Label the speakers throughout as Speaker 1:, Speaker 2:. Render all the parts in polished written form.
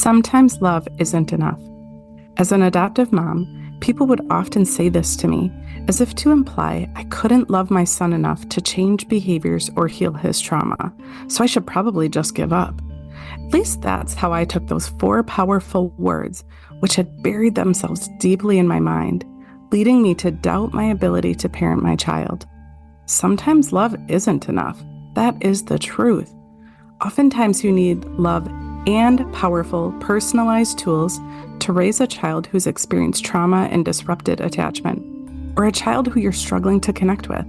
Speaker 1: Sometimes love isn't enough. As an adoptive mom, people would often say this to me, as if to imply I couldn't love my son enough to change behaviors or heal his trauma, so I should probably just give up. At least that's how I took those four powerful words, which had buried themselves deeply in my mind, leading me to doubt my ability to parent my child. Sometimes love isn't enough. That is the truth. Oftentimes, you need love and powerful, personalized tools to raise a child who's experienced trauma and disrupted attachment, or a child who you're struggling to connect with.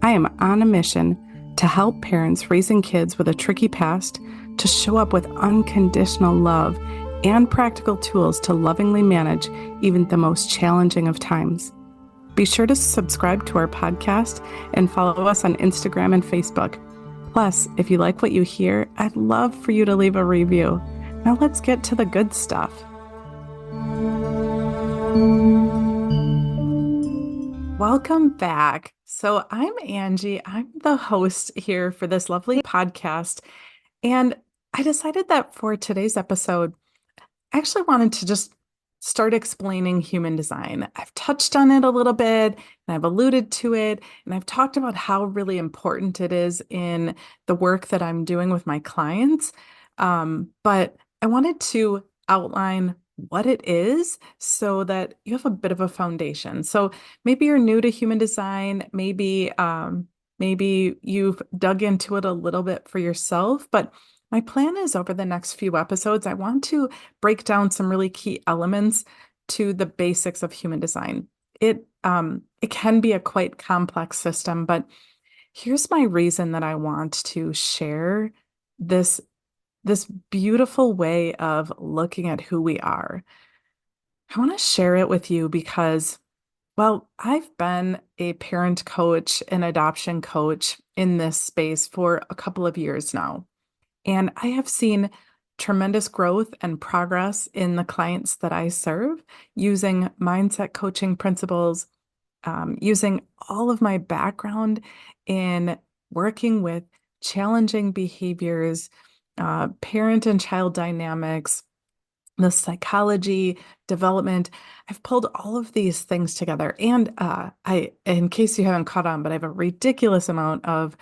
Speaker 1: I am on a mission to help parents raising kids with a tricky past to show up with unconditional love and practical tools to lovingly manage even the most challenging of times. Be sure to subscribe to our podcast and follow us on Instagram and Facebook. Plus, if you like what you hear, I'd love for you to leave a review. Now let's get to the good stuff. Welcome back. So I'm Angie. I'm the host here for this lovely podcast. And I decided that for today's episode, I actually wanted to just start explaining human design. I've touched on it a little bit and I've alluded to it, and I've talked about how really important it is in the work that I'm doing with my clients. But I wanted to outline what it is so that you have a bit of a foundation. So maybe you're new to human design, maybe you've dug into it a little bit for yourself, but my plan is over the next few episodes, I want to break down some really key elements to the basics of human design. It can be a quite complex system, but here's my reason that I want to share this beautiful way of looking at who we are. I want to share it with you because, well, I've been a parent coach, an adoption coach in this space for a couple of years now. And I have seen tremendous growth and progress in the clients that I serve using mindset coaching principles, using all of my background in working with challenging behaviors, parent and child dynamics, the psychology, development. I've pulled all of these things together. And in case you haven't caught on, but I have a ridiculous amount of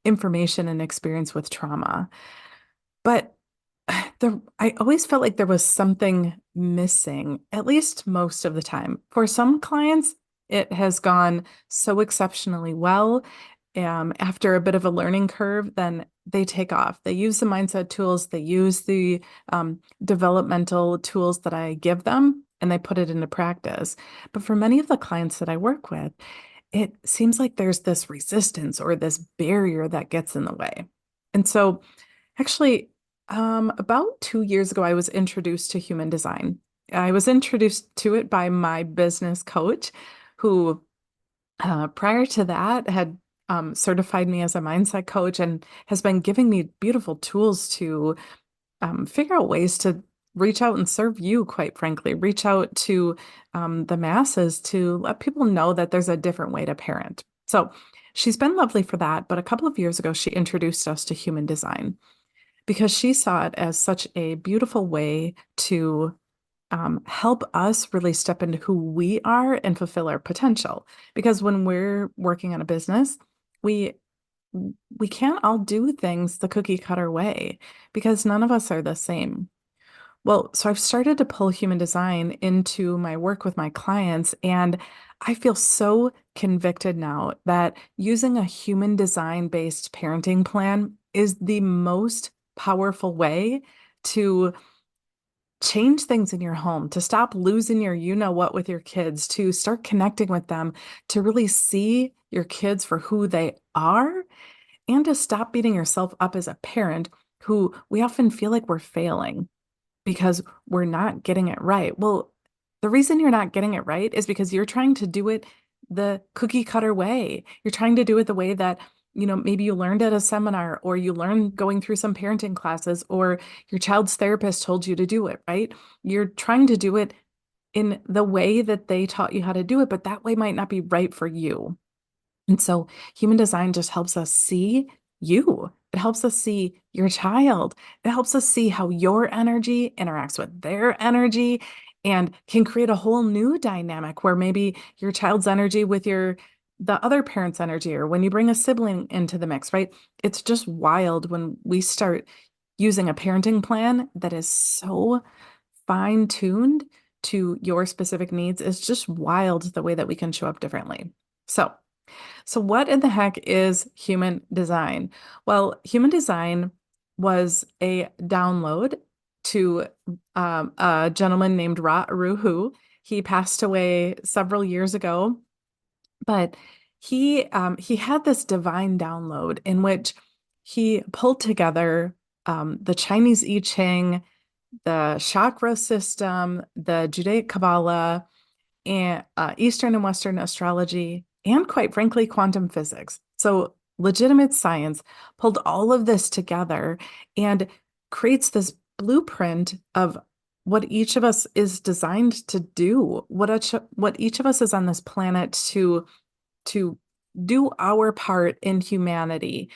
Speaker 1: information and experience with trauma. But I always felt like there was something missing, at least most of the time. For some clients, it has gone so exceptionally well. After a bit of a learning curve, then they take off. They use the mindset tools, they use the developmental tools that I give them, and they put it into practice. But for many of the clients that I work with, it seems like there's this resistance or this barrier that gets in the way. And so actually, about 2 years ago, I was introduced to human design. I was introduced to it by my business coach, who prior to that had certified me as a mindset coach and has been giving me beautiful tools to figure out ways to reach out and serve you, quite frankly, reach out to the masses to let people know that there's a different way to parent. So she's been lovely for that. But a couple of years ago, she introduced us to human design, because she saw it as such a beautiful way to help us really step into who we are and fulfill our potential. Because when we're working on a business, we can't all do things the cookie cutter way because none of us are the same. Well, so I've started to pull human design into my work with my clients, and I feel so convicted now that using a human design-based parenting plan is the most powerful way to change things in your home, to stop losing your you-know-what with your kids, to start connecting with them, to really see your kids for who they are, and to stop beating yourself up as a parent who we often feel like we're failing because we're not getting it right. Well, the reason you're not getting it right is because you're trying to do it the cookie cutter way. You're trying to do it the way that, maybe you learned at a seminar, or you learned going through some parenting classes, or your child's therapist told you to do it, right? You're trying to do it in the way that they taught you how to do it, but that way might not be right for you. And so human design just helps us see you It helps us see your child. It helps us see how your energy interacts with their energy and can create a whole new dynamic where maybe your child's energy with the other parent's energy, or when you bring a sibling into the mix, right? It's just wild when we start using a parenting plan that is so fine-tuned to your specific needs. It's just wild the way that we can show up differently. So what in the heck is human design? Well, human design was a download to a gentleman named Ra Uru Hu. He passed away several years ago, but he had this divine download in which he pulled together the Chinese I Ching, the chakra system, the Judaic Kabbalah, and Eastern and Western astrology, and quite frankly, quantum physics. So legitimate science pulled all of this together and creates this blueprint of what each of us is designed to do, what each of us is on this planet to do our part in humanity.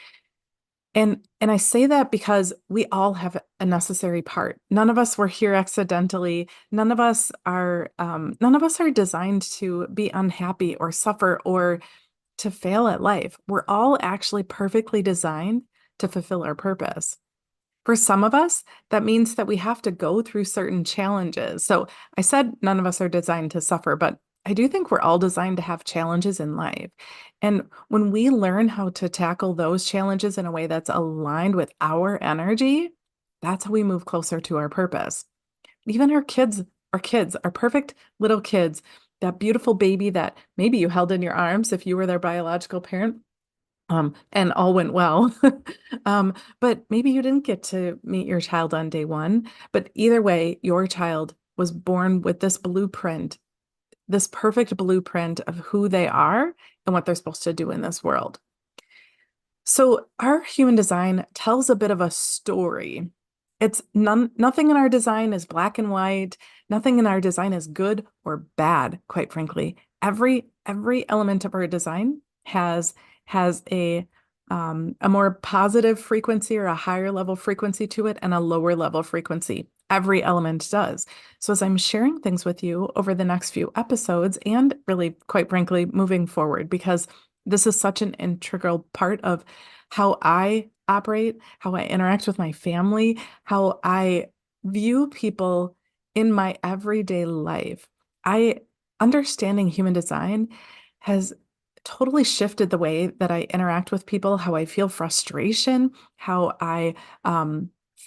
Speaker 1: And I say that because we all have a necessary part. None of us were here accidentally. None of us are designed to be unhappy or suffer or to fail at life. We're all actually perfectly designed to fulfill our purpose. For some of us, that means that we have to go through certain challenges. So I said none of us are designed to suffer, but I do think we're all designed to have challenges in life. And when we learn how to tackle those challenges in a way that's aligned with our energy, that's how we move closer to our purpose. Even our perfect little kids, that beautiful baby that maybe you held in your arms if you were their biological parent, and all went well. But maybe you didn't get to meet your child on day one. But either way, your child was born with this blueprint, this perfect blueprint of who they are and what they're supposed to do in this world. So our human design tells a bit of a story. Nothing in our design is black and white. Nothing in our design is good or bad, quite frankly. Every element of our design has a more positive frequency or a higher level frequency to it and a lower level frequency. Every element does. So as I'm sharing things with you over the next few episodes, and really, quite frankly, moving forward, because this is such an integral part of how I operate, how I interact with my family, how I view people in my everyday life. I understanding human design has totally shifted the way that I interact with people, how I feel frustration, how I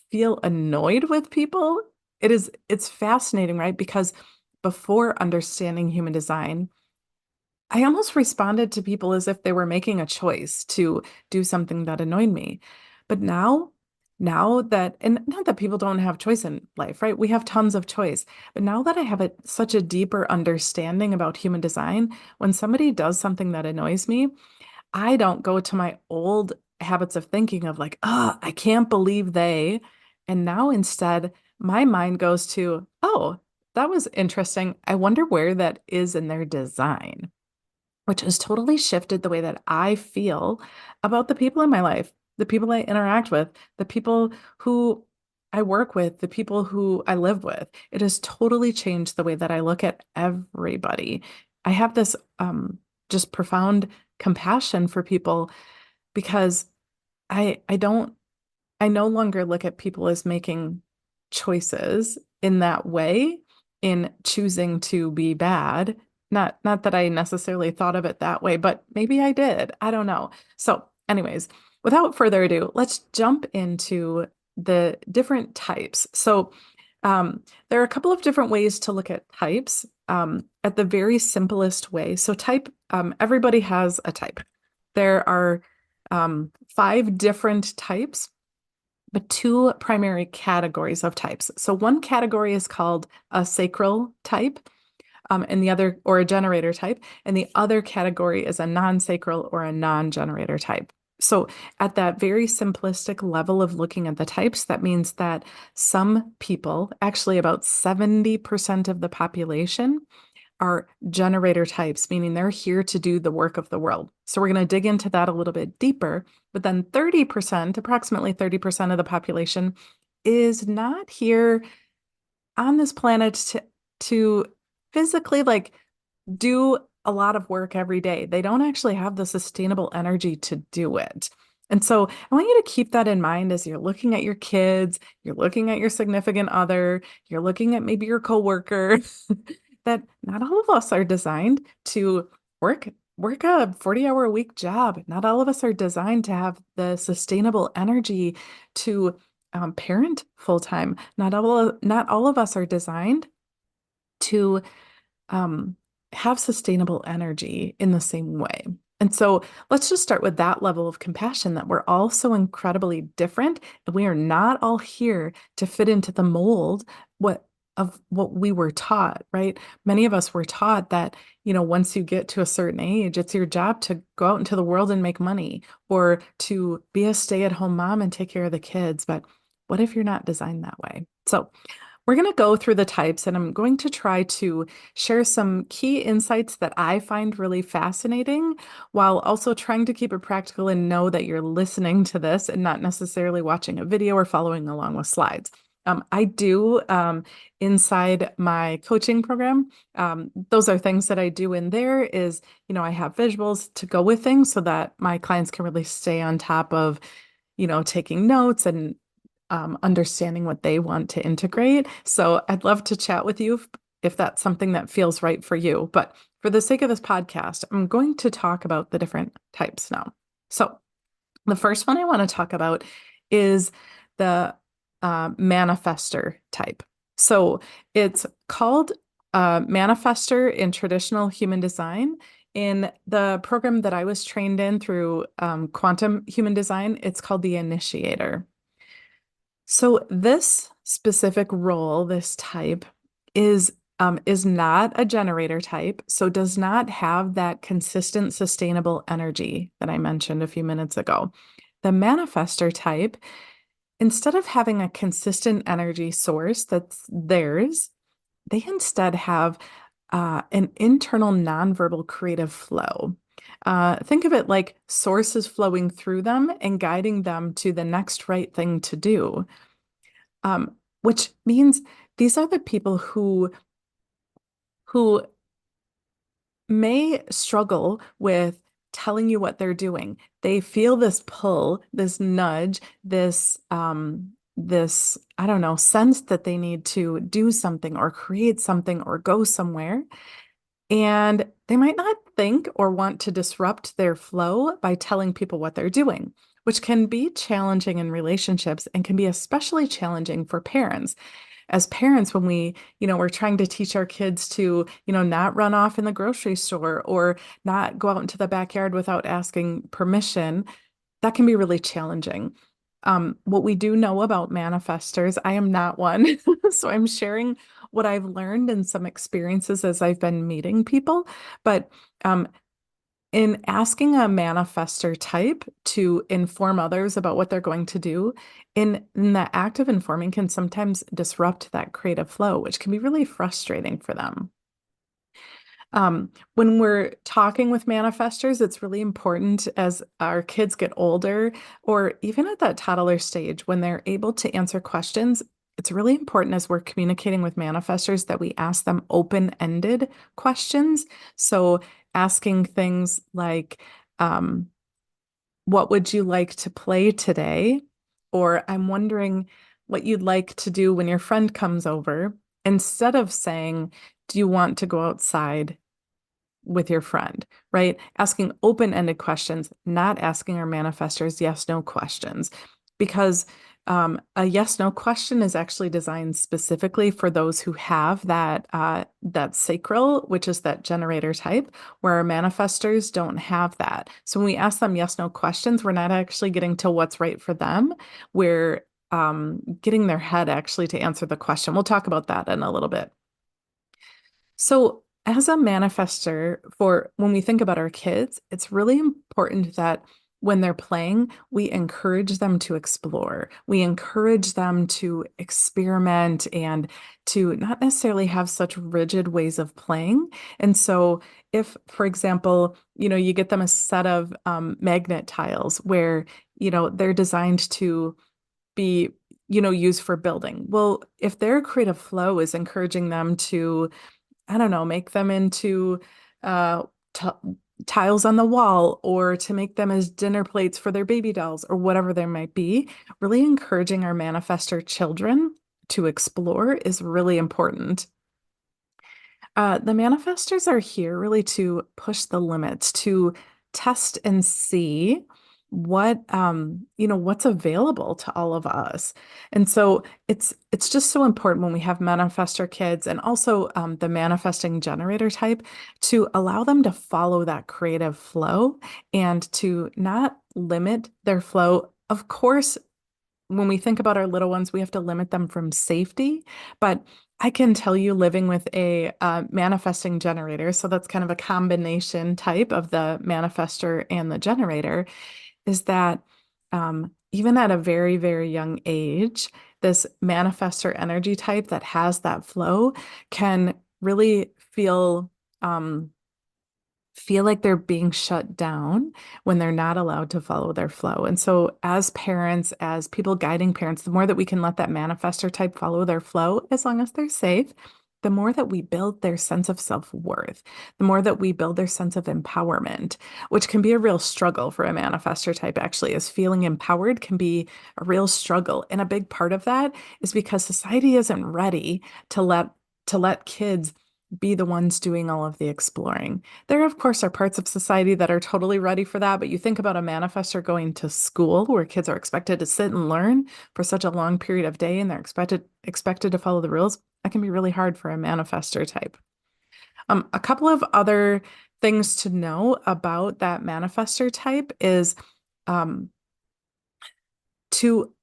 Speaker 1: feel annoyed with people. It's fascinating, right? Because before understanding human design, I almost responded to people as if they were making a choice to do something that annoyed me. But now that, and not that people don't have choice in life, right? We have tons of choice. But now that I have such a deeper understanding about human design, when somebody does something that annoys me, I don't go to my old habits of thinking of like, oh, I can't believe they. And now instead, my mind goes to, oh, that was interesting. I wonder where that is in their design, which has totally shifted the way that I feel about the people in my life, the people I interact with, the people who I work with, the people who I live with. It has totally changed the way that I look at everybody. I have this just profound compassion for people because I don't I no longer look at people as making choices in that way, in choosing to be bad. Not that I necessarily thought of it that way, but maybe I did. I don't know. So, anyways, without further ado, let's jump into the different types. So, there are a couple of different ways to look at types. At the very simplest way. So, everybody has a type. There are 5 different types, but 2 primary categories of types. So one category is called a sacral type, and the other, or a generator type, and the other category is a non-sacral or a non-generator type. So at that very simplistic level of looking at the types, that means that some people, actually about 70% of the population, are generator types, meaning they're here to do the work of the world. So we're going to dig into that a little bit deeper. But then 30%, approximately 30% of the population is not here on this planet to physically like do a lot of work every day. They don't actually have the sustainable energy to do it. And so I want you to keep that in mind as you're looking at your kids, you're looking at your significant other, you're looking at maybe your coworker, that not all of us are designed to work a 40-hour a week job. Not all of us are designed to have the sustainable energy to parent full time. Not all of us are designed to um, have sustainable energy in the same way. And so let's just start with that level of compassion that we're all so incredibly different, and we are not all here to fit into the mold of what we were taught, right? Many of us were taught that, once you get to a certain age, it's your job to go out into the world and make money or to be a stay-at-home mom and take care of the kids. But what if you're not designed that way? So we're going to go through the types, and I'm going to try to share some key insights that I find really fascinating while also trying to keep it practical and know that you're listening to this and not necessarily watching a video or following along with slides. I do inside my coaching program. Those are things that I do in there is, I have visuals to go with things so that my clients can really stay on top of, taking notes and understanding what they want to integrate. So I'd love to chat with you if that's something that feels right for you. But for the sake of this podcast, I'm going to talk about the different types now. So the first one I want to talk about is the manifester type. So it's called manifester in traditional human design. In the program that I was trained in through Quantum Human Design, it's called the initiator. So this specific role, this type, is not a generator type, so does not have that consistent, sustainable energy that I mentioned a few minutes ago. The manifester type, instead of having a consistent energy source that's theirs, they instead have an internal nonverbal creative flow. Think of it like sources flowing through them and guiding them to the next right thing to do. Which means these are the people who may struggle with telling you what they're doing. They feel this pull, this nudge, this, I don't know, sense that they need to do something or create something or go somewhere. And they might not think or want to disrupt their flow by telling people what they're doing, which can be challenging in relationships and can be especially challenging for parents. As parents, when we're trying to teach our kids to, not run off in the grocery store or not go out into the backyard without asking permission, that can be really challenging. What we do know about manifestors, I am not one, so I'm sharing what I've learned and some experiences as I've been meeting people. But in asking a manifester type to inform others about what they're going to do, in the act of informing can sometimes disrupt that creative flow, which can be really frustrating for them. When we're talking with manifestors, it's really important as our kids get older, or even at that toddler stage, when they're able to answer questions, it's really important as we're communicating with manifestors that we ask them open-ended questions. So asking things like, what would you like to play today? Or I'm wondering what you'd like to do when your friend comes over, instead of saying, do you want to go outside with your friend, right? Asking open-ended questions, not asking our manifestors yes/no questions, because a yes/no question is actually designed specifically for those who have that sacral, which is that generator type, where our manifestors don't have that. So when we ask them yes/no questions, we're not actually getting to what's right for them. We're getting their head actually to answer the question. We'll talk about that in a little bit. So, as a manifester, for when we think about our kids, it's really important that when they're playing, we encourage them to explore. We encourage them to experiment and to not necessarily have such rigid ways of playing. And so, if, for example, you get them a set of magnet tiles where, they're designed to be, used for building. Well, if their creative flow is encouraging them to, I don't know, make them into uh, t tiles on the wall or to make them as dinner plates for their baby dolls or whatever there might be, really encouraging our manifestor children to explore is really important. The manifestors are here really to push the limits, to test and see what's available to all of us. And so it's just so important when we have manifestor kids and also the manifesting generator type to allow them to follow that creative flow and to not limit their flow. Of course, when we think about our little ones, we have to limit them from safety. But I can tell you, living with a manifesting generator, so that's kind of a combination type of the manifestor and the generator, is that even at a very, very young age, this manifestor energy type that has that flow can really feel like they're being shut down when they're not allowed to follow their flow. And so, as parents, as people guiding parents, the more that we can let that manifestor type follow their flow, as long as they're safe, the more that we build their sense of self-worth, the more that we build their sense of empowerment, which can be a real struggle for a manifestor type, actually, as feeling empowered can be a real struggle. And a big part of that is because society isn't ready to let kids be the ones doing all of the exploring. There, of course, are parts of society that are totally ready for that, but you think about a manifestor going to school where kids are expected to sit and learn for such a long period of day and they're expected to follow the rules. That can be really hard for a manifestor type. A couple of other things to know about that manifestor type is um, to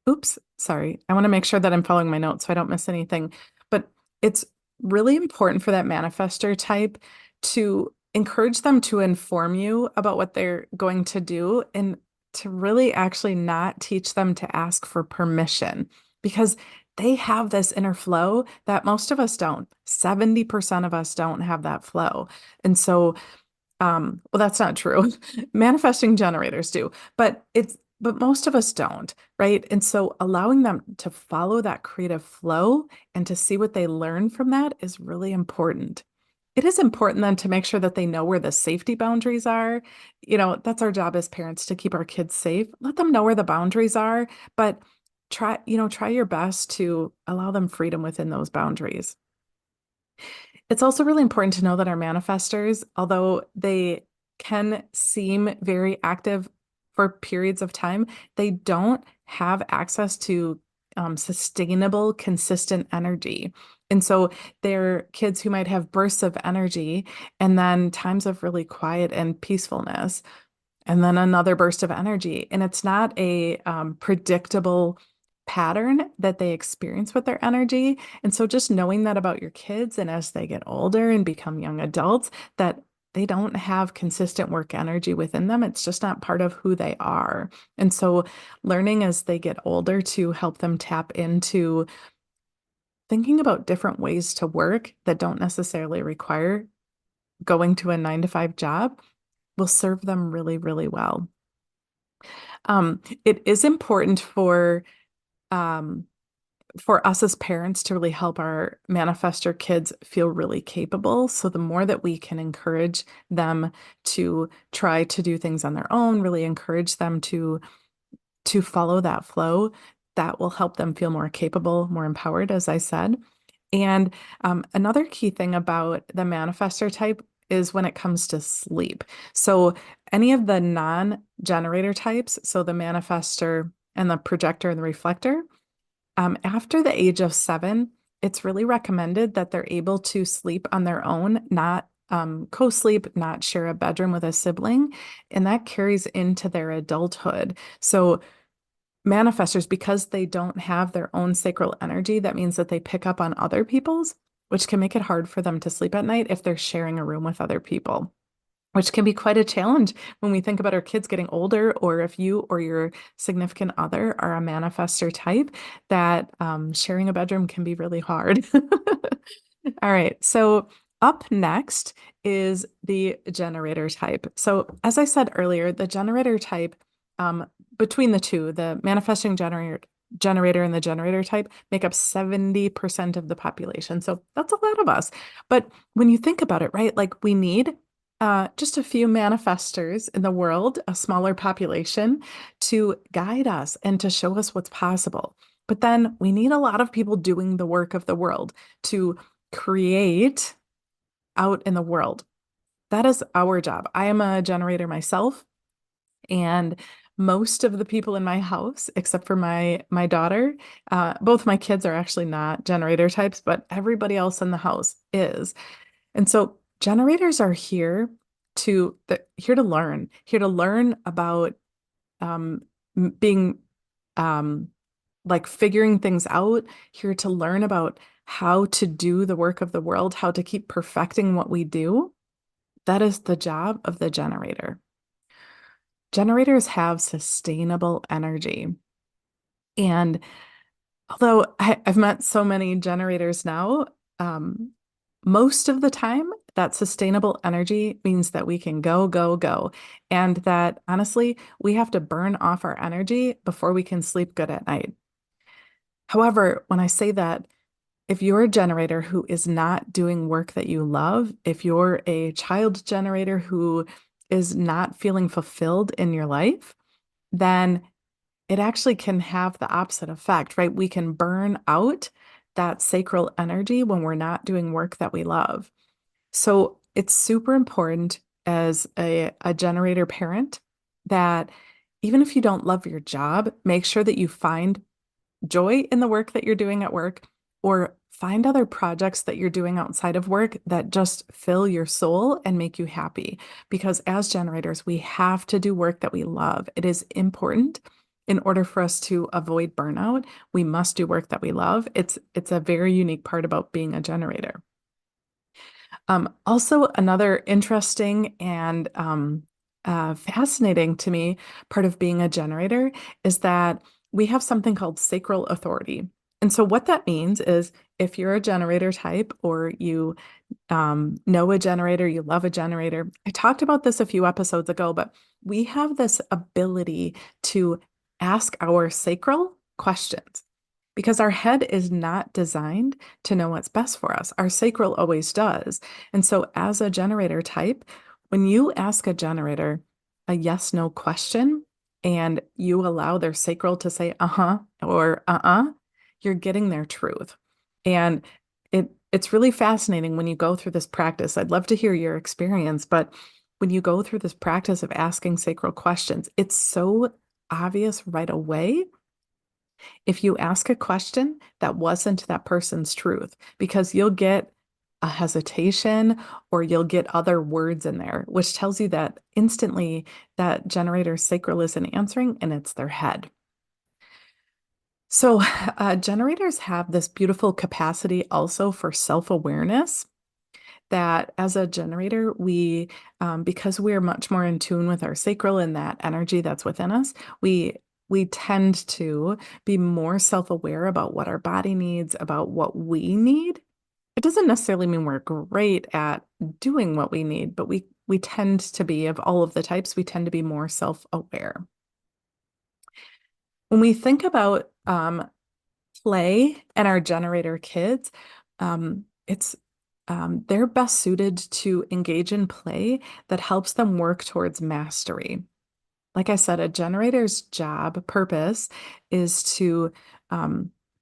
Speaker 1: oops, sorry. I want to make sure that I'm following my notes so I don't miss anything. But it's really important for that manifestor type to encourage them to inform you about what they're going to do and to really actually not teach them to ask for permission because they have this inner flow that most of us don't. 70% of us don't have that flow. And so well, that's not true. Manifesting generators do, but most of us don't, right? And so allowing them to follow that creative flow and to see what they learn from that is really important. It is important then to make sure that they know where the safety boundaries are. That's our job as parents to keep our kids safe. Let them know where the boundaries are, but try your best to allow them freedom within those boundaries. It's also really important to know that our manifestors, although they can seem very active for periods of time, they don't have access to sustainable, consistent energy. And so they're kids who might have bursts of energy and then times of really quiet and peacefulness and then another burst of energy. And it's not a predictable pattern that they experience with their energy. And so just knowing that about your kids and as they get older and become young adults, that they don't have consistent work energy within them. It's just not part of who they are. And so learning as they get older to help them tap into thinking about different ways to work that don't necessarily require going to a 9 to 5 job will serve them really, really well. It is important um, for us as parents to really help our manifestor kids feel really capable. So the more that we can encourage them to try to do things on their own, really encourage them to follow that flow, that will help them feel more capable, more empowered, as I said. And another key thing about the manifestor type is when it comes to sleep. So any of the non-generator types, so the manifestor and the projector and the reflector, after the age of 7, it's really recommended that they're able to sleep on their own, not co-sleep, not share a bedroom with a sibling, and that carries into their adulthood. So manifestors, because they don't have their own sacral energy, that means that they pick up on other people's, which can make it hard for them to sleep at night if they're sharing a room with other people. which can be quite a challenge when we think about our kids getting older, or if you or your significant other are a manifestor type, that sharing a bedroom can be really hard. All right, so up next is the generator type. So, as I said earlier, the generator type, between the two, the manifesting generator and the generator type make up 70% of the population. So that's a lot of us. But when you think about it, right, like we need just a few manifestors in the world, a smaller population to guide us and to show us what's possible. But then we need a lot of people doing the work of the world to create out in the world. That is our job. I am a generator myself, and most of the people in my house, except for my daughter, both my kids are actually not generator types, but everybody else in the house is. And so generators are here to learn about being um, like figuring things out, here to learn about how to do the work of the world, how to keep perfecting what we do. That is the job of the generator. Generators have sustainable energy. And although I've met so many generators now, um, most of the time, that sustainable energy means that we can go, go, go. And that honestly, we have to burn off our energy before we can sleep good at night. However, when I say that, if you're a generator who is not doing work that you love, if you're a child generator who is not feeling fulfilled in your life, then it actually can have the opposite effect, right? We can burn out that sacral energy when we're not doing work that we love. So it's super important as a generator parent that even if you don't love your job, make sure that you find joy in the work that you're doing at work, or find other projects that you're doing outside of work that just fill your soul and make you happy. Because as generators, we have to do work that we love. It is important in order for us to avoid burnout. We must do work that we love. It's a very unique part about being a generator. Also, another interesting and fascinating to me part of being a generator is that we have something called sacral authority. And so, what that means is if you're a generator type, or you know a generator, you love a generator. I talked about this a few episodes ago, but we have this ability to ask our sacral questions because our head is not designed to know what's best for us. Our sacral always does. And so, as a generator type, when you ask a generator a yes no question and you allow their sacral to say uh-huh or uh-uh, you're getting their truth. And it's really fascinating when you go through this practice. I'd love to hear your experience, but when you go through this practice of asking sacral questions, it's so obvious right away if you ask a question that wasn't that person's truth, because you'll get a hesitation or you'll get other words in there, which tells you that instantly that generator's sacral isn't answering and it's their head. So, generators have this beautiful capacity also for self-awareness that as a generator, because we're much more in tune with our sacral and that energy that's within us, we tend to be more self-aware about what our body needs, about what we need. It doesn't necessarily mean we're great at doing what we need, but we tend to be, of all of the types, we tend to be more self-aware. When we think about play and our generator kids, it's they're best suited to engage in play that helps them work towards mastery. Like I said, a generator's job purpose is to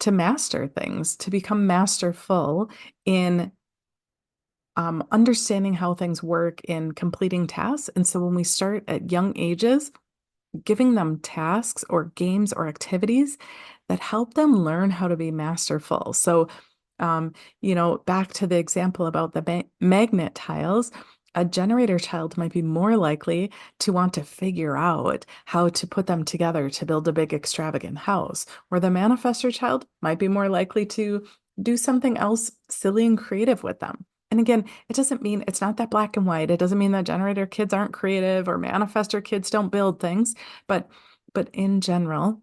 Speaker 1: master things, to become masterful in understanding how things work, in completing tasks. And so when we start at young ages, giving them tasks or games or activities that help them learn how to be masterful. So, back to the example about the magnet tiles, a generator child might be more likely to want to figure out how to put them together to build a big extravagant house, where the manifestor child might be more likely to do something else silly and creative with them. And again, it doesn't mean it's not that black and white. It doesn't mean that generator kids aren't creative or manifestor kids don't build things, but in general,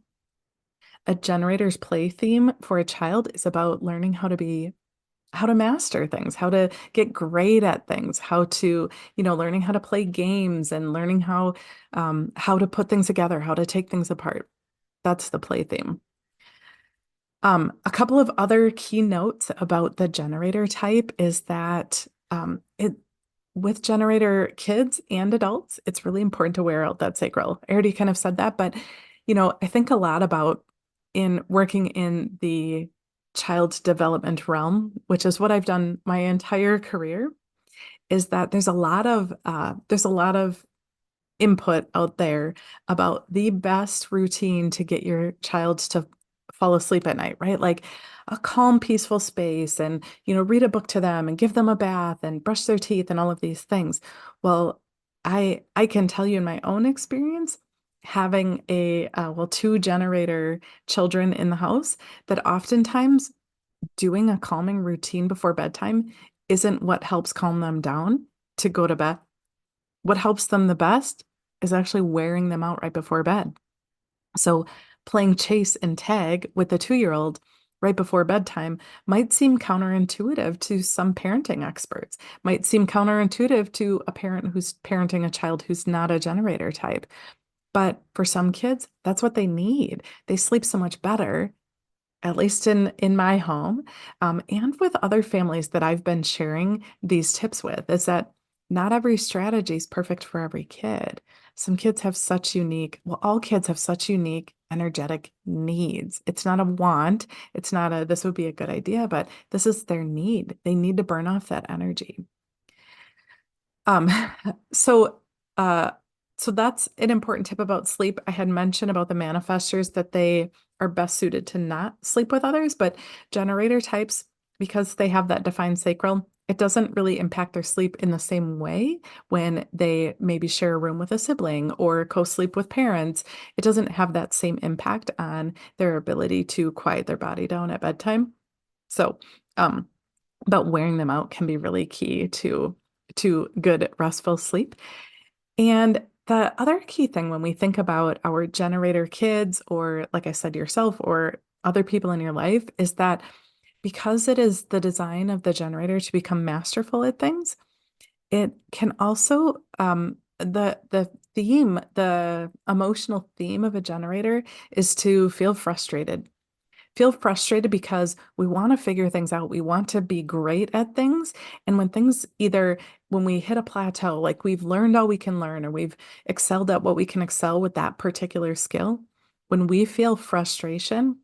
Speaker 1: a generator's play theme for a child is about learning how to master things, how to get great at things, how to, learning how to play games and learning how to put things together, how to take things apart. That's the play theme. A couple of other key notes about the generator type is that it with generator kids and adults, it's really important to wear out that sacral. I already kind of said that, but I think a lot about in working in the child development realm, which is what I've done my entire career, is that there's a lot of input out there about the best routine to get your child to fall asleep at night, right? Like a calm, peaceful space and, read a book to them and give them a bath and brush their teeth and all of these things. Well, I can tell you in my own experience, having two generator children in the house, that oftentimes doing a calming routine before bedtime isn't what helps calm them down to go to bed. What helps them the best is actually wearing them out right before bed. So playing chase and tag with a 2-year-old right before bedtime might seem counterintuitive to some parenting experts, might seem counterintuitive to a parent who's parenting a child who's not a generator type. But for some kids, that's what they need. They sleep so much better, at least in my home, and with other families that I've been sharing these tips with, is that not every strategy is perfect for every kid. Some kids have all kids have such unique energetic needs. It's not a want. It's not this would be a good idea, but this is their need. They need to burn off that energy. Um, so, uh, so that's an important tip about sleep. I had mentioned about the manifestors that they are best suited to not sleep with others, but generator types, because they have that defined sacral, it doesn't really impact their sleep in the same way when they maybe share a room with a sibling or co-sleep with parents. It doesn't have that same impact on their ability to quiet their body down at bedtime. So, um, but wearing them out can be really key to good restful sleep. And the other key thing when we think about our generator kids, or like I said, yourself or other people in your life, is that because it is the design of the generator to become masterful at things, it can also the emotional theme of a generator is to feel frustrated because we want to figure things out. We want to be great at things. And when we hit a plateau, like we've learned all we can learn, or we've excelled at what we can excel with that particular skill, when we feel frustration,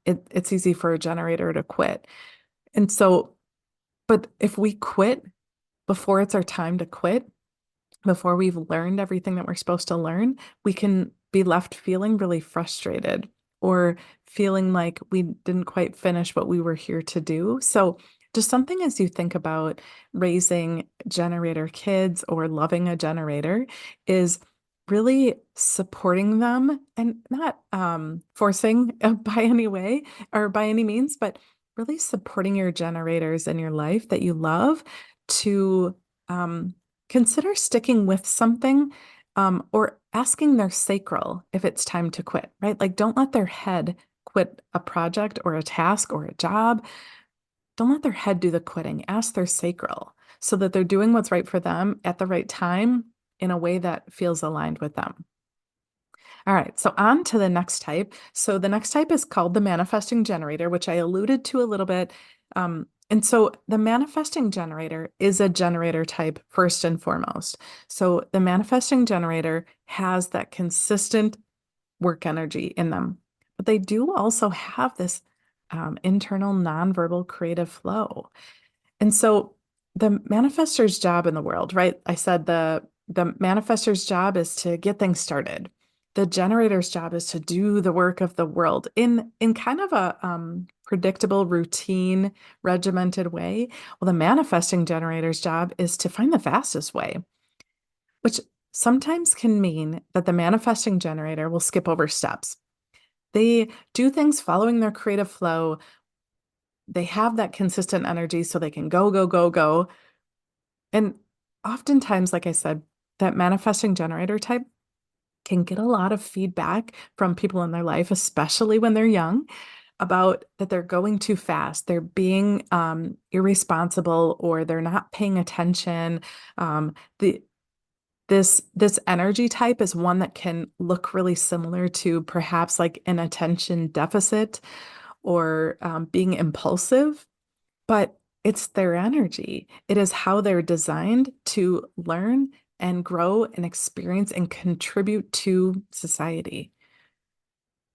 Speaker 1: it's easy for a generator to quit. And so, but if we quit before it's our time to quit, before we've learned everything that we're supposed to learn, we can be left feeling really frustrated or feeling like we didn't quite finish what we were here to do. So, just something as you think about raising generator kids or loving a generator is really supporting them and not forcing by any way or by any means, but really supporting your generators in your life that you love to um, consider sticking with something or asking their sacral if it's time to quit, right? Like, don't let their head quit a project or a task or a job. Don't let their head do the quitting. Ask their sacral so that they're doing what's right for them at the right time in a way that feels aligned with them. All right, so on to the next type. So the next type is called the manifesting generator, which I alluded to a little bit. And so the manifesting generator is a generator type first and foremost. So the manifesting generator has that consistent work energy in them, but they do also have this internal nonverbal creative flow. And so the manifestor's job in the world, right? I said the manifestor's job is to get things started. The generator's job is to do the work of the world in kind of a predictable, routine, regimented way. Well, the manifesting generator's job is to find the fastest way, which sometimes can mean that the manifesting generator will skip over steps. They do things following their creative flow they have that consistent energy so they can go, go, go, go. And oftentimes, like I said, that manifesting generator type can get a lot of feedback from people in their life, especially when they're young, about that they're going too fast, they're being irresponsible, or they're not paying attention. The this energy type is one that can look really similar to perhaps like an attention deficit or being impulsive, but it's their energy. It is how they're designed to learn and grow and experience and contribute to society.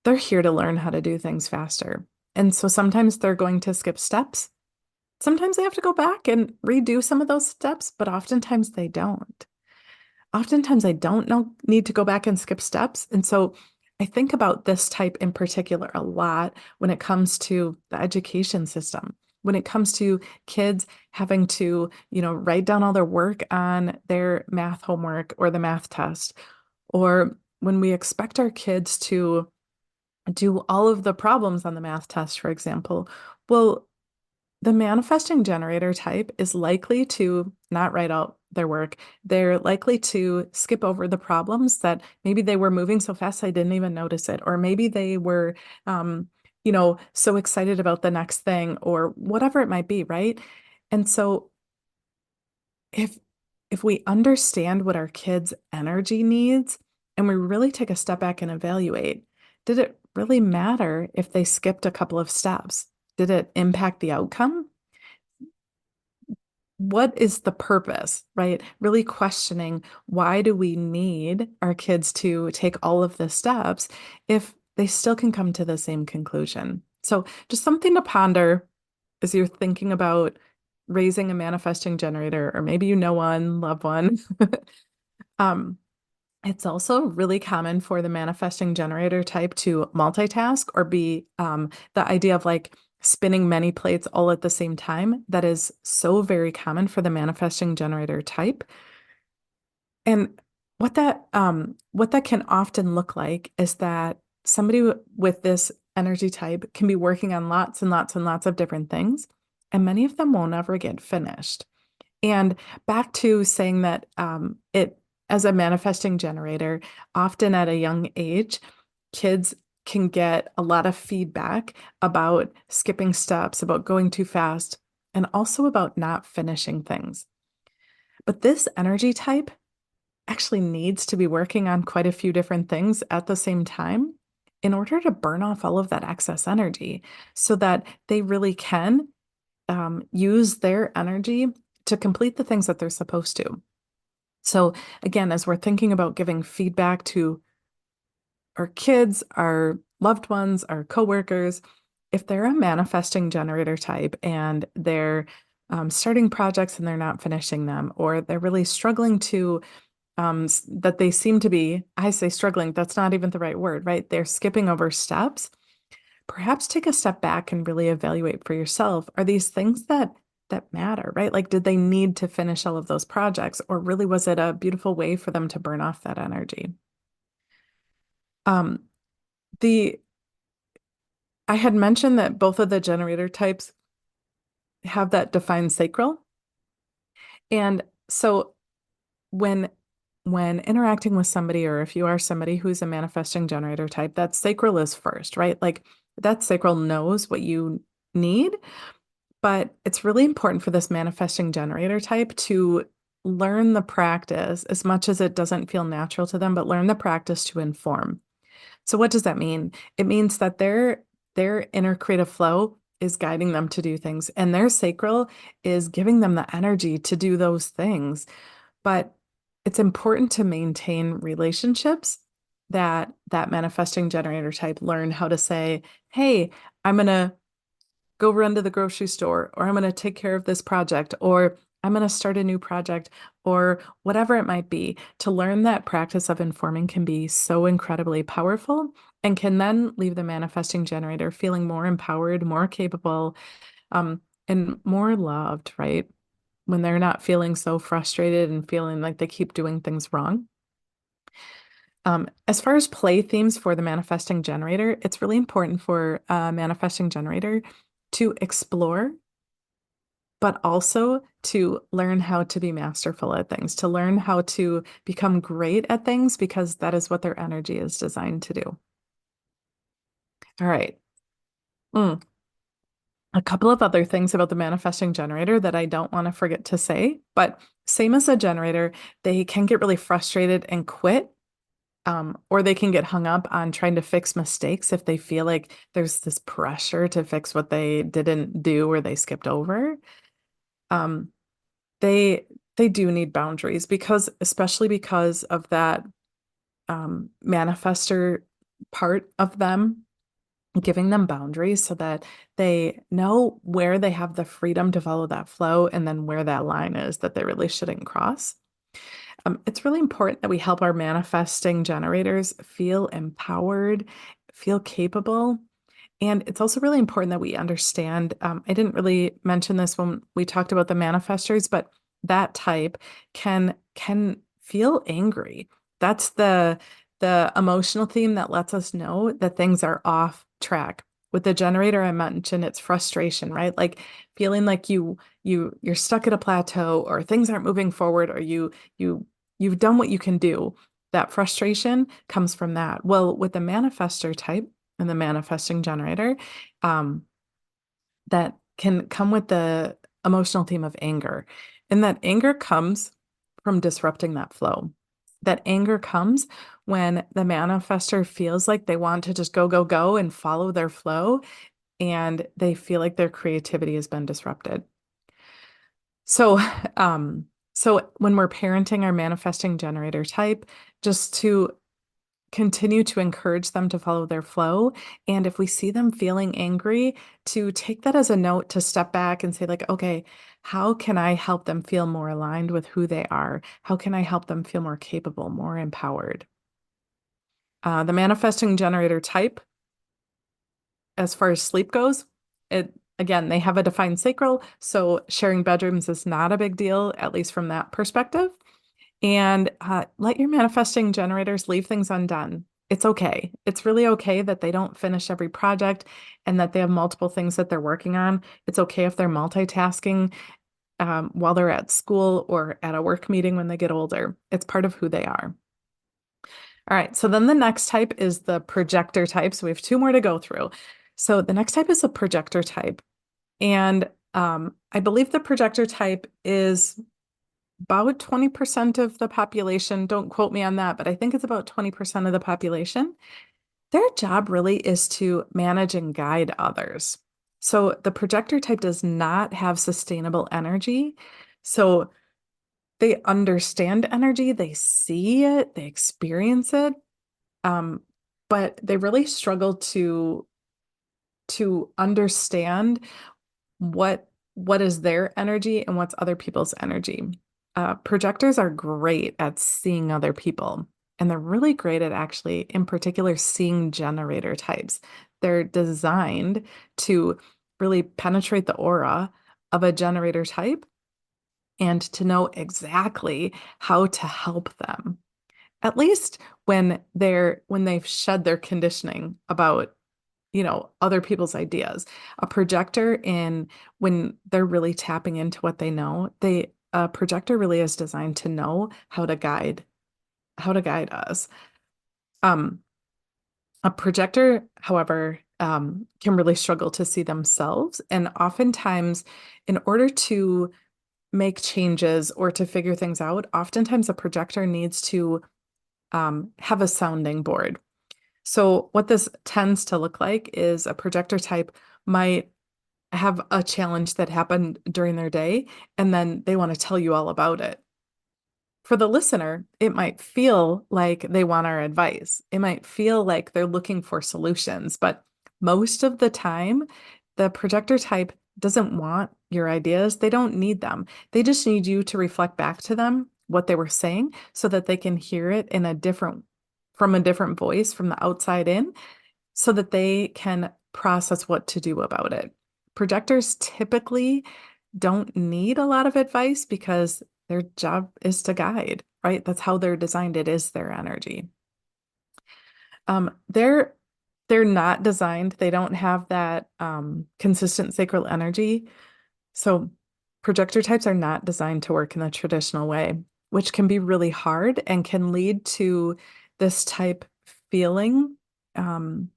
Speaker 1: They're here to learn how to do things faster. And so sometimes they're going to skip steps. Sometimes they have to go back and redo some of those steps, but oftentimes they don't. Oftentimes I don't know need to go back and skip steps. And so I think about this type in particular a lot when it comes to the education system, when it comes to kids having to, write down all their work on their math homework or the math test, or when we expect our kids to do all of the problems on the math test, for example. Well, the manifesting generator type is likely to not write out their work. They're likely to skip over the problems that maybe they were moving so fast I didn't even notice it, or maybe they were, so excited about the next thing, or whatever it might be, right? And so if if we understand what our kids' energy needs and we really take a step back and evaluate, did it really matter if they skipped a couple of steps? Did it impact the outcome? What is the purpose, right? Really questioning, why do we need our kids to take all of the steps if they still can come to the same conclusion? So just something to ponder as you're thinking about raising a manifesting generator, or maybe you know one, love one. Um, it's also really common for the manifesting generator type to multitask or be the idea of like spinning many plates all at the same time. That is so very common for the manifesting generator type. And what that can often look like is that somebody with this energy type can be working on lots and lots and lots of different things, and many of them won't ever get finished. And back to saying that it, as a manifesting generator, often at a young age, kids can get a lot of feedback about skipping steps, about going too fast, and also about not finishing things. But this energy type actually needs to be working on quite a few different things at the same time in order to burn off all of that excess energy so that they really can use their energy to complete the things that they're supposed to. So, again, as we're thinking about giving feedback to our kids, our loved ones, our coworkers, if they're a manifesting generator type and they're starting projects and they're not finishing them, or they're really struggling to, that they seem to be, I say struggling, that's not even the right word, right? They're skipping over steps. Perhaps take a step back and really evaluate for yourself. Are these things that matter, right? Like, did they need to finish all of those projects, or really was it a beautiful way for them to burn off that energy? Um, the I had mentioned that both of the generator types have that defined sacral. And so when when interacting with somebody, or if you are somebody who's a manifesting generator type, that sacral is first, right? Like that sacral knows what you need. But it's really important for this manifesting generator type to learn the practice as much as it doesn't feel natural to them, but learn the practice to inform. So what does that mean? It means that their inner creative flow is guiding them to do things, and their sacral is giving them the energy to do those things. But it's important to maintain relationships that manifesting generator type learn how to say, hey, I'm gonna go run to the grocery store, or I'm going to take care of this project, or I'm going to start a new project, or whatever it might be. To learn that practice of informing can be so incredibly powerful and can then leave the manifesting generator feeling more empowered, more capable, and more loved, right? When they're not feeling so frustrated and feeling like they keep doing things wrong. As far as play themes for the manifesting generator, it's really important for a manifesting generator to explore, but also to learn how to be masterful at things, to learn how to become great at things because that is what their energy is designed to do. All right. Mm. A couple of other things about the manifesting generator that I don't want to forget to say, but same as a generator, they can get really frustrated and quit, or they can get hung up on trying to fix mistakes if they feel like there's this pressure to fix what they didn't do or they skipped over. Um, they they do need boundaries because, especially because of that manifester part of them, giving them boundaries so that they know where they have the freedom to follow that flow and then where that line is that they really shouldn't cross. It's really important that we help our manifesting generators feel empowered, feel capable. And it's also really important that we understand. I didn't really mention this when we talked about the manifestors, but that type can feel angry. That's the emotional theme that lets us know that things are off track. With the generator, I mentioned it's frustration, right? Like feeling like you're stuck at a plateau or things aren't moving forward or you've done what you can do. That frustration comes from that. Well, with the manifester type and the manifesting generator, um, that can come with the emotional theme of anger. And that anger comes from disrupting that flow. That anger comes when the manifester feels like they want to just go, go, go and follow their flow, and they feel like their creativity has been disrupted. So, so when we're parenting our manifesting generator type, just to continue to encourage them to follow their flow. And if we see them feeling angry, to take that as a note to step back and say, like, okay, how can I help them feel more aligned with who they are? How can I help them feel more capable, more empowered? The manifesting generator type, as far as sleep goes, it again, they have a defined sacral, so sharing bedrooms is not a big deal, at least from that perspective. And let your manifesting generators leave things undone. It's okay. It's really okay that they don't finish every project and that they have multiple things that they're working on. It's okay if they're multitasking while they're at school or at a work meeting when they get older. It's part of who they are. All right. So then the next type is the projector type. So we have two more to go through. So the next type is a projector type. And I believe the projector type is about 20% of the population. Don't quote me on that, but I think it's about 20% of the population. Their job really is to manage and guide others. So the projector type does not have sustainable energy. So they understand energy, they see it, they experience it, um, but they really struggle to understand what is their energy and what's other people's energy. Projectors are great at seeing other people, and they're really great at actually, in particular, seeing generator types. They're designed to really penetrate the aura of a generator type and to know exactly how to help them. At least when they've shed their conditioning about other people's ideas. A projector in when they're really tapping into what they know, a projector really is designed to know how to guide us. Um, a projector, however, can really struggle to see themselves. And oftentimes, in order to make changes or to figure things out, oftentimes a projector needs to have a sounding board. So what this tends to look like is a projector type might have a challenge that happened during their day, and then they want to tell you all about it. For the listener, it might feel like they want our advice. It might feel like they're looking for solutions, but most of the time, the projector type doesn't want your ideas. They don't need them. They just need you to reflect back to them what they were saying so that they can hear it from a different voice from the outside in so that they can process what to do about it. Projectors typically don't need a lot of advice because their job is to guide, right? That's how they're designed. It is their energy. Um, their They're not designed, they don't have that consistent sacral energy. So projector types are not designed to work in the traditional way, which can be really hard and can lead to this type feeling, um,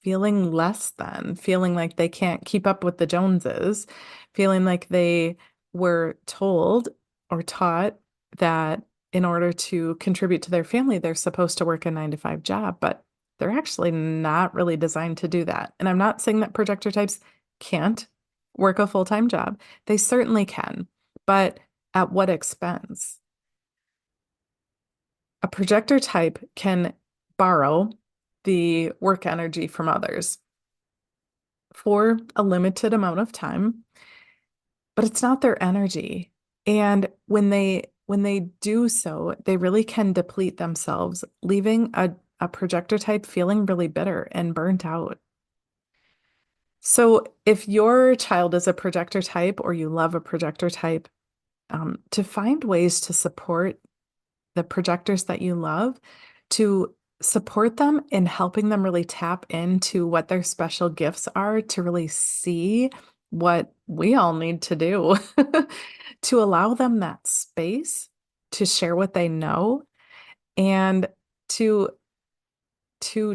Speaker 1: feeling less than, feeling like they can't keep up with the Joneses, feeling like they were told or taught that in order to contribute to their family, they're supposed to work a 9 to 5 job, but they're actually not really designed to do that. And I'm not saying that projector types can't work a full-time job. They certainly can, but at what expense? A projector type can borrow the work energy from others for a limited amount of time, but it's not their energy. And when they do so, they really can deplete themselves, leaving a projector type feeling really bitter and burnt out. So if your child is a projector type or you love a projector type, to find ways to support the projectors that you love, to support them in helping them really tap into what their special gifts are, to really see what we all need to do, to allow them that space to share what they know and to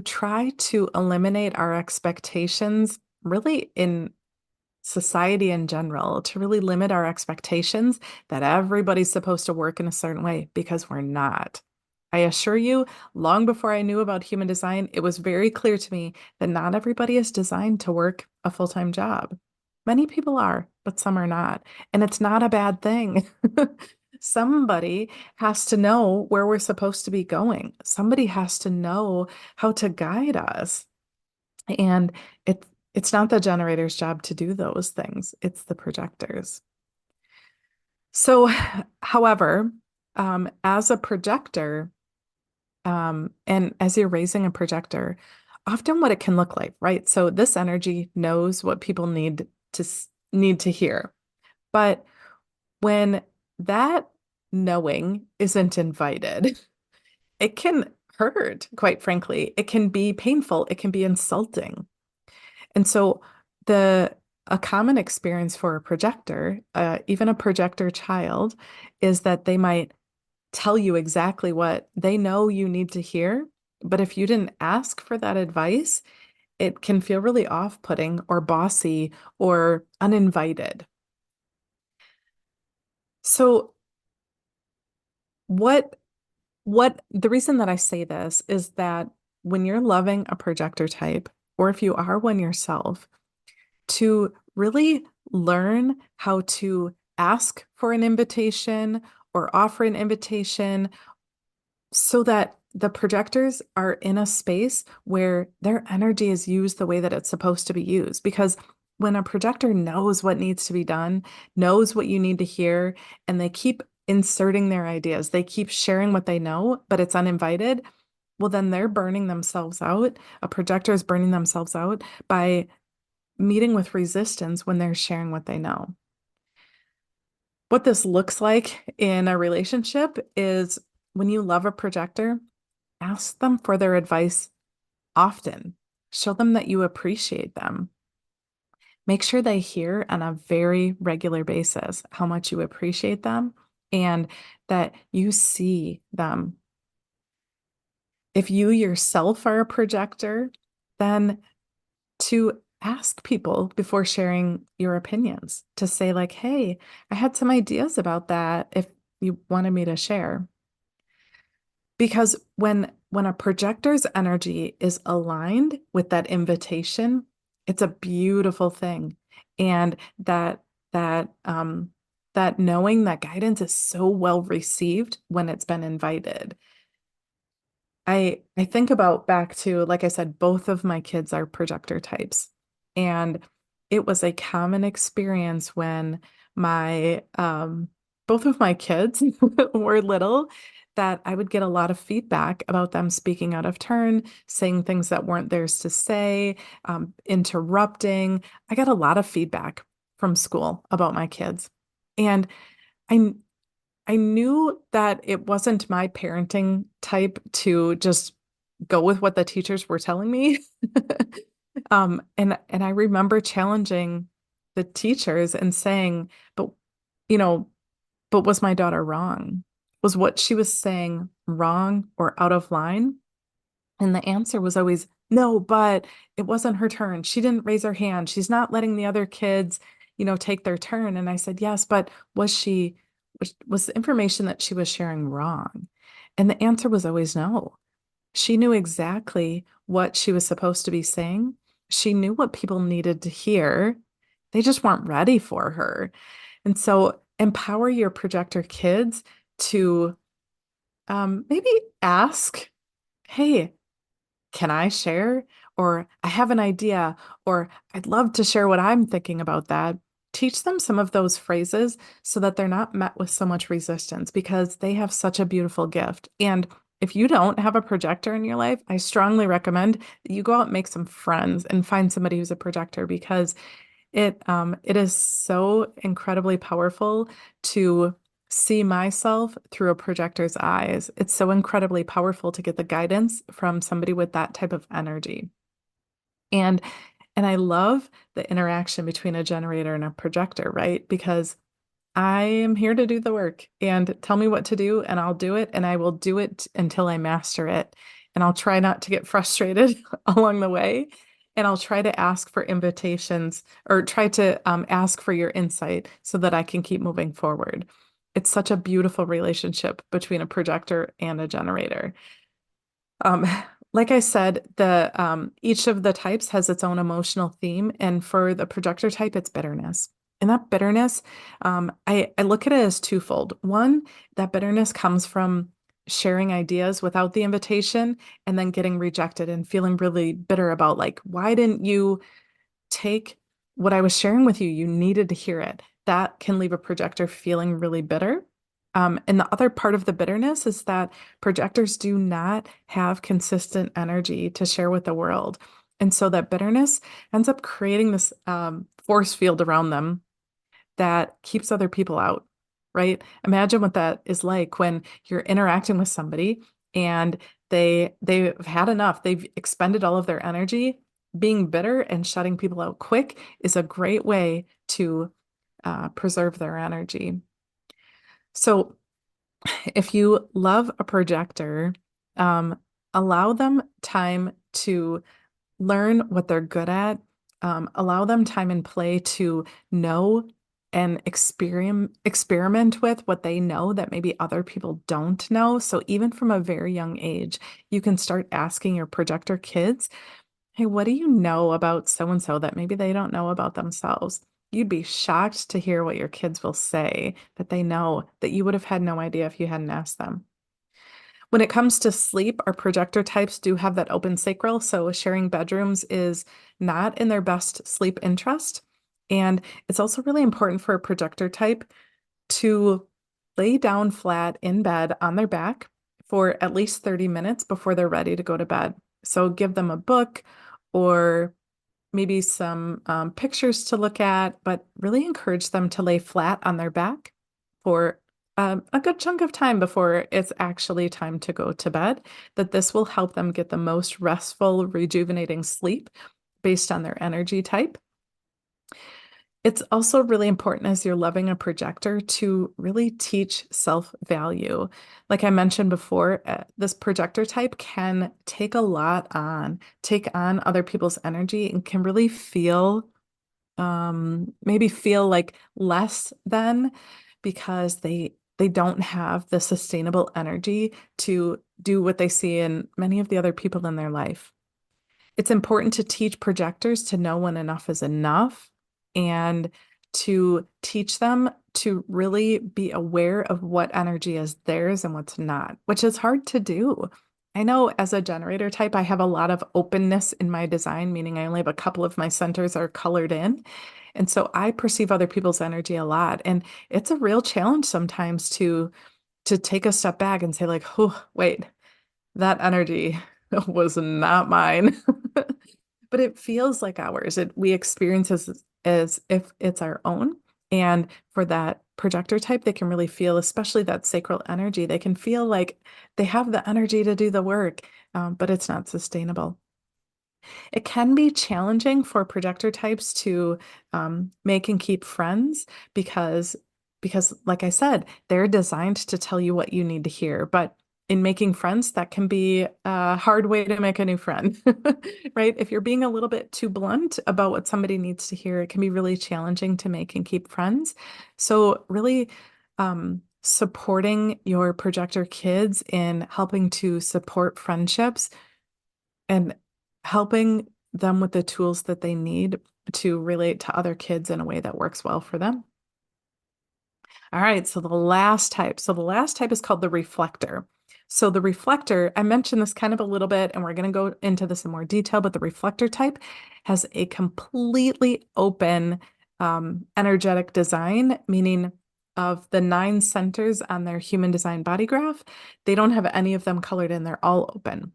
Speaker 1: try to eliminate our expectations really in society in general, to really limit our expectations that everybody's supposed to work in a certain way because we're not. I assure you, long before I knew about human design, it was very clear to me that not everybody is designed to work a full-time job. Many people are, but some are not. And it's not a bad thing. Somebody has to know where we're supposed to be going. Somebody has to know how to guide us. And it's not the generator's job to do those things. It's the projectors. So, however, as a projector, and as you're raising a projector, often what it can look like, right? So this energy knows what people need to hear. But when that knowing isn't invited, it can hurt, quite frankly. It can be painful. It can be insulting. And so the a common experience for a projector, even a projector child, is that they might tell you exactly what they know you need to hear. But if you didn't ask for that advice, it can feel really off-putting or bossy or uninvited. So what the reason that I say this is that when you're loving a projector type, or if you are one yourself, to really learn how to ask for an invitation or offer an invitation so that the projectors are in a space where their energy is used the way that it's supposed to be used. Because when a projector knows what needs to be done, knows what you need to hear, and they keep inserting their ideas, they keep sharing what they know, but it's uninvited, well, then they're burning themselves out. A projector is burning themselves out by meeting with resistance when they're sharing what they know. What this looks like in a relationship is when you love a projector, ask them for their advice often. Show them that you appreciate them. Make sure they hear on a very regular basis how much you appreciate them and that you see them. If you yourself are a projector, then to ask people before sharing your opinions, to say like, hey, I had some ideas about that if you wanted me to share. Because when a projector's energy is aligned with that invitation, it's a beautiful thing. And that knowing that guidance is so well received when it's been invited. I think about back to, like I said, both of my kids are projector types. And it was a common experience when my both of my kids were little that I would get a lot of feedback about them speaking out of turn, saying things that weren't theirs to say, interrupting. I got a lot of feedback from school about my kids. And I I knew that it wasn't my parenting type to just go with what the teachers were telling me. And I remember challenging the teachers and saying, but you know, but was my daughter wrong? Was what she was saying wrong or out of line? And the answer was always no, but it wasn't her turn. She didn't raise her hand. She's not letting the other kids, take their turn. And I said, yes, but was the information that she was sharing wrong? And the answer was always no. She knew exactly what she was supposed to be saying. She knew what people needed to hear. They just weren't ready for her. And so empower your projector kids to maybe ask, hey, can I share? Or I have an idea, or I'd love to share what I'm thinking about that. Teach them some of those phrases so that they're not met with so much resistance because they have such a beautiful gift. And if you don't have a projector in your life, I strongly recommend that you go out and make some friends and find somebody who's a projector because it is so incredibly powerful to see myself through a projector's eyes. It's so incredibly powerful to get the guidance from somebody with that type of energy. And and I love the interaction between a generator and a projector, right? Because I am here to do the work and tell me what to do, and I'll do it, and I will do it until I master it. And I'll try not to get frustrated along the way. And I'll try to ask for invitations or try to ask for your insight so that I can keep moving forward. It's such a beautiful relationship between a projector and a generator. Um, like I said, the each of the types has its own emotional theme, and for the projector type, it's bitterness. And that bitterness, I look at it as twofold. One, that bitterness comes from sharing ideas without the invitation and then getting rejected and feeling really bitter about like, why didn't you take what I was sharing with you? You needed to hear it. That can leave a projector feeling really bitter. And the other part of the bitterness is that projectors do not have consistent energy to share with the world. And so that bitterness ends up creating this force field around them that keeps other people out, right? Imagine what that is like when you're interacting with somebody and they've had enough, they've expended all of their energy. Being bitter and shutting people out quick is a great way to preserve their energy. So if you love a projector, um, allow them time to learn what they're good at, allow them time and play to know and experiment with what they know that maybe other people don't know. So even from a very young age, you can start asking your projector kids, hey, what do you know about so and so that maybe they don't know about themselves? You'd be shocked to hear what your kids will say that they know that you would have had no idea if you hadn't asked them. When it comes to sleep, our projector types do have that open sacral, so sharing bedrooms is not in their best sleep interest. And it's also really important for a projector type to lay down flat in bed on their back for at least 30 minutes before they're ready to go to bed. So give them a book or maybe some pictures to look at, but really encourage them to lay flat on their back for a good chunk of time before it's actually time to go to bed, that this will help them get the most restful, rejuvenating sleep based on their energy type. It's also really important as you're loving a projector to really teach self-value. Like I mentioned before, this projector type can take on other people's energy and can really maybe feel like less than because they don't have the sustainable energy to do what they see in many of the other people in their life. It's important to teach projectors to know when enough is enough and to teach them to really be aware of what energy is theirs and what's not, which is hard to do. I know as a generator type, I have a lot of openness in my design, meaning I only have a couple of my centers are colored in. And so I perceive other people's energy a lot. And it's a real challenge sometimes to take a step back and say, like, oh, wait, that energy was not mine. But it feels like ours. We experience as if it's our own. And for that projector type, they can really feel, especially that sacral energy, they can feel like they have the energy to do the work, but it's not sustainable. It can be challenging for projector types to make and keep friends because like I said, they're designed to tell you what you need to hear. But in making friends, that can be a hard way to make a new friend, right? If you're being a little bit too blunt about what somebody needs to hear, it can be really challenging to make and keep friends. So really supporting your projector kids in helping to support friendships and helping them with the tools that they need to relate to other kids in a way that works well for them. All right, so the last type. So the last type is called the reflector. So the reflector, I mentioned this kind of a little bit, and we're going to go into this in more detail, but the reflector type has a completely open energetic design, meaning of the 9 centers on their human design body graph, they don't have any of them colored in, they're all open,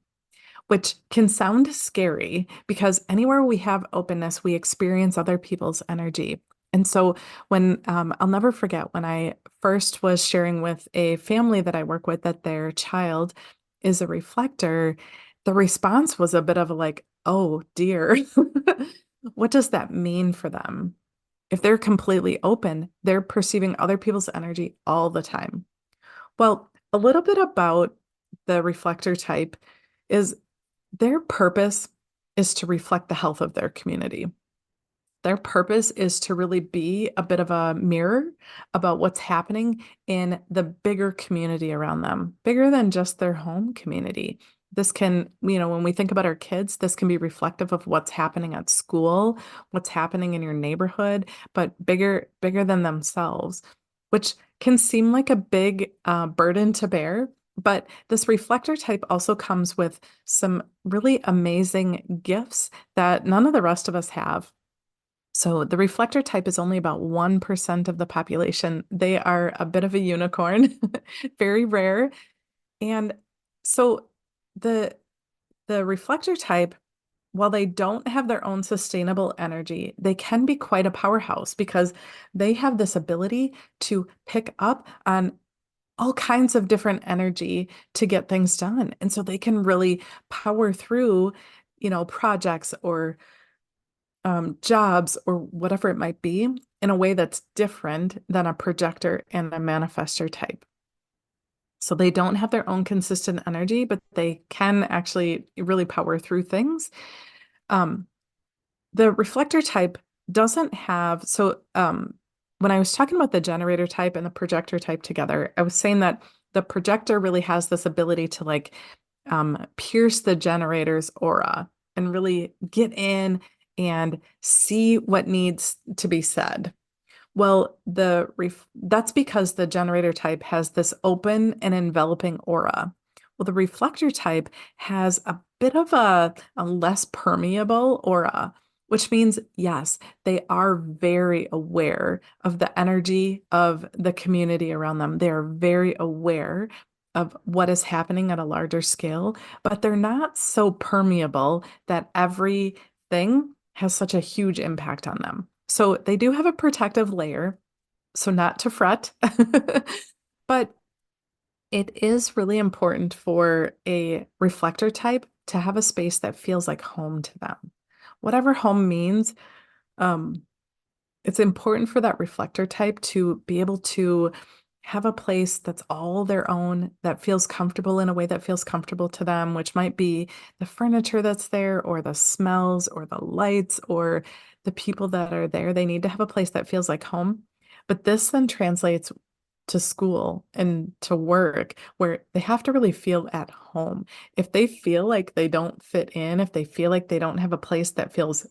Speaker 1: which can sound scary because anywhere we have openness, we experience other people's energy. And so when I'll never forget when I first was sharing with a family that I work with that their child is a reflector, the response was a bit of a like, oh dear, what does that mean for them? If they're completely open, they're perceiving other people's energy all the time. Well, a little bit about the reflector type is their purpose is to reflect the health of their community. Their purpose is to really be a bit of a mirror about what's happening in the bigger community around them, bigger than just their home community. This can, when we think about our kids, this can be reflective of what's happening at school, what's happening in your neighborhood, but bigger than themselves, which can seem like a big burden to bear. But this reflector type also comes with some really amazing gifts that none of the rest of us have. So the reflector type is only about 1% of the population. They are a bit of a unicorn, very rare. And so the the reflector type, while they don't have their own sustainable energy, they can be quite a powerhouse because they have this ability to pick up on all kinds of different energy to get things done. And so they can really power through, projects or jobs or whatever it might be in a way that's different than a projector and a manifestor type. So they don't have their own consistent energy, but they can actually really power through things. Um, the reflector type doesn't have, when I was talking about the generator type and the projector type together, I was saying that the projector really has this ability to like pierce the generator's aura and really get in and see what needs to be said. Well, that's because the generator type has this open and enveloping aura. Well, the reflector type has a bit of a less permeable aura, which means, yes, they are very aware of the energy of the community around them. They are very aware of what is happening at a larger scale, but they're not so permeable that everything has such a huge impact on them. So they do have a protective layer, so not to fret, but it is really important for a reflector type to have a space that feels like home to them. Whatever home means, um, it's important for that reflector type to be able to have a place that's all their own, that feels comfortable in a way that feels comfortable to them, which might be the furniture that's there, or the smells, or the lights, or the people that are there. They need to have a place that feels like home. But this then translates to school and to work where they have to really feel at home. If they feel like they don't fit in, if they feel like they don't have a place that feels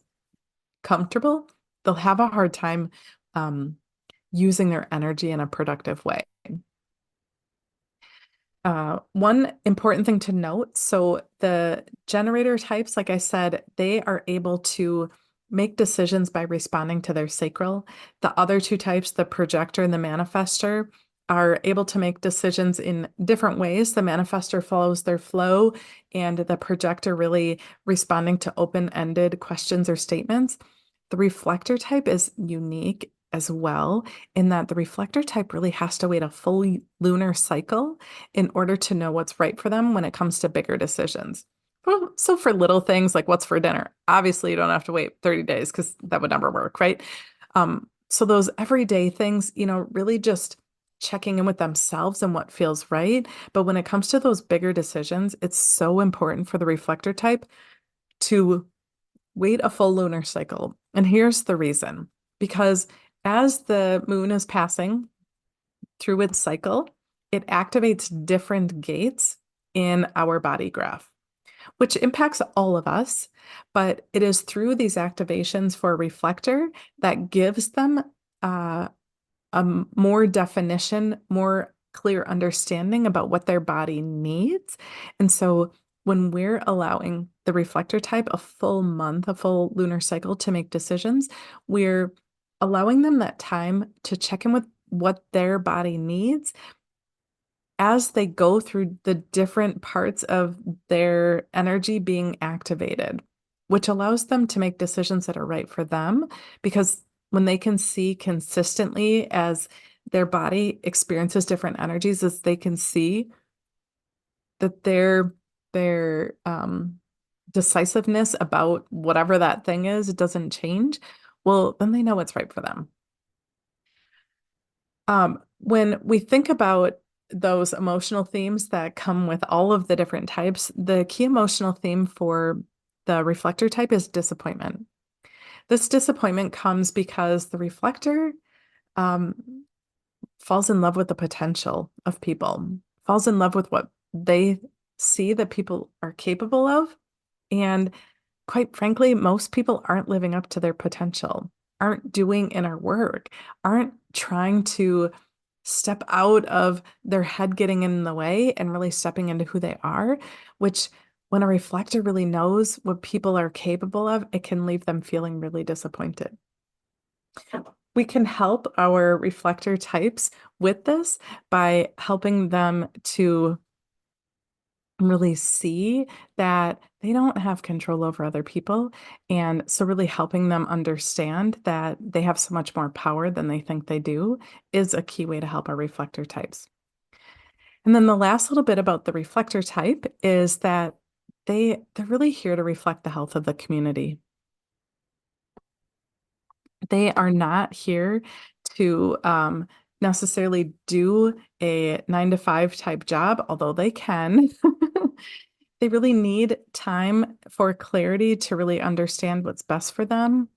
Speaker 1: comfortable, they'll have a hard time using their energy in a productive way. One important thing to note, so the generator types, like I said, they are able to make decisions by responding to their sacral. The other 2 types, the projector and the manifestor, are able to make decisions in different ways. The manifestor follows their flow, and the projector really responding to open-ended questions or statements. The reflector type is unique as well, in that the reflector type really has to wait a full lunar cycle in order to know what's right for them when it comes to bigger decisions. Well, so for little things like what's for dinner, obviously you don't have to wait 30 days because that would never work, right? So those everyday things, really just checking in with themselves and what feels right. But when it comes to those bigger decisions, it's so important for the reflector type to wait a full lunar cycle. And here's the reason. Because as the moon is passing through its cycle, it activates different gates in our body graph, which impacts all of us. But it is through these activations for a reflector that gives them a more definition, more clear understanding about what their body needs. And so when we're allowing the reflector type a full month, a full lunar cycle to make decisions, we're allowing them that time to check in with what their body needs as they go through the different parts of their energy being activated, which allows them to make decisions that are right for them. Because when they can see consistently as their body experiences different energies, as they can see that their decisiveness about whatever that thing is, it doesn't change, well, then they know what's right for them. When we think about those emotional themes that come with all of the different types, the key emotional theme for the reflector type is disappointment. This disappointment comes because the reflector falls in love with the potential of people, falls in love with what they see that people are capable of. And quite frankly, most people aren't living up to their potential, aren't doing inner work, aren't trying to step out of their head getting in the way and really stepping into who they are, which when a reflector really knows what people are capable of, it can leave them feeling really disappointed. We can help our reflector types with this by helping them to really see that they don't have control over other people. And so really helping them understand that they have so much more power than they think they do is a key way to help our reflector types. And then the last little bit about the reflector type is that they're really here to reflect the health of the community. They are not here to necessarily do a 9 to 5 type job, although they can. They really need time for clarity to really understand what's best for them.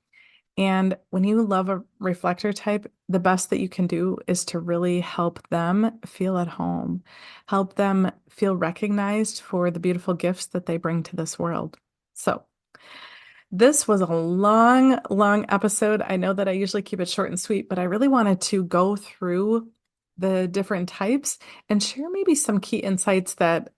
Speaker 1: And when you love a reflector type, the best that you can do is to really help them feel at home, help them feel recognized for the beautiful gifts that they bring to this world. So this was a long, long episode. I know that I usually keep it short and sweet, but I really wanted to go through the different types and share maybe some key insights that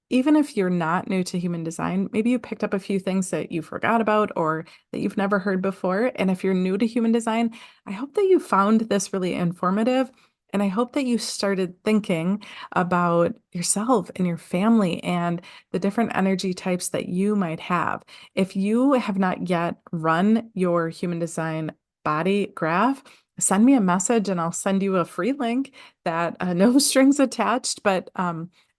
Speaker 1: even if you're not new to human design, maybe you picked up a few things that you forgot about or that you've never heard before. And if you're new to human design, I hope that you found this really informative. And I hope that you started thinking about yourself and your family and the different energy types that you might have. If you have not yet run your human design body graph, send me a message and I'll send you a free link that no strings attached, but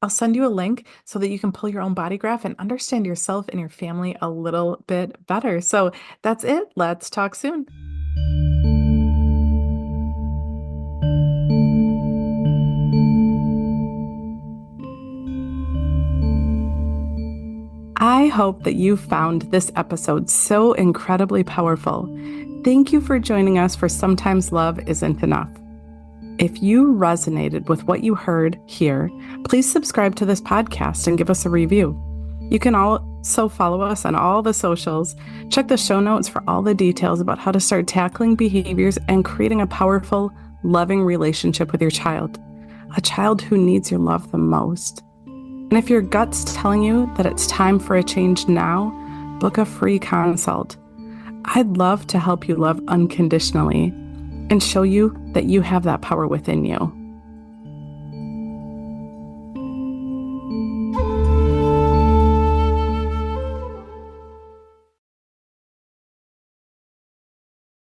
Speaker 1: I'll send you a link so that you can pull your own body graph and understand yourself and your family a little bit better. So that's it. Let's talk soon. I hope that you found this episode so incredibly powerful. Thank you for joining us for Sometimes Love Isn't Enough. If you resonated with what you heard here, please subscribe to this podcast and give us a review. You can also follow us on all the socials. Check the show notes for all the details about how to start tackling behaviors and creating a powerful, loving relationship with your child, a child who needs your love the most. And if your gut's telling you that it's time for a change now, book a free consult. I'd love to help you love unconditionally and show you that you have that power within you.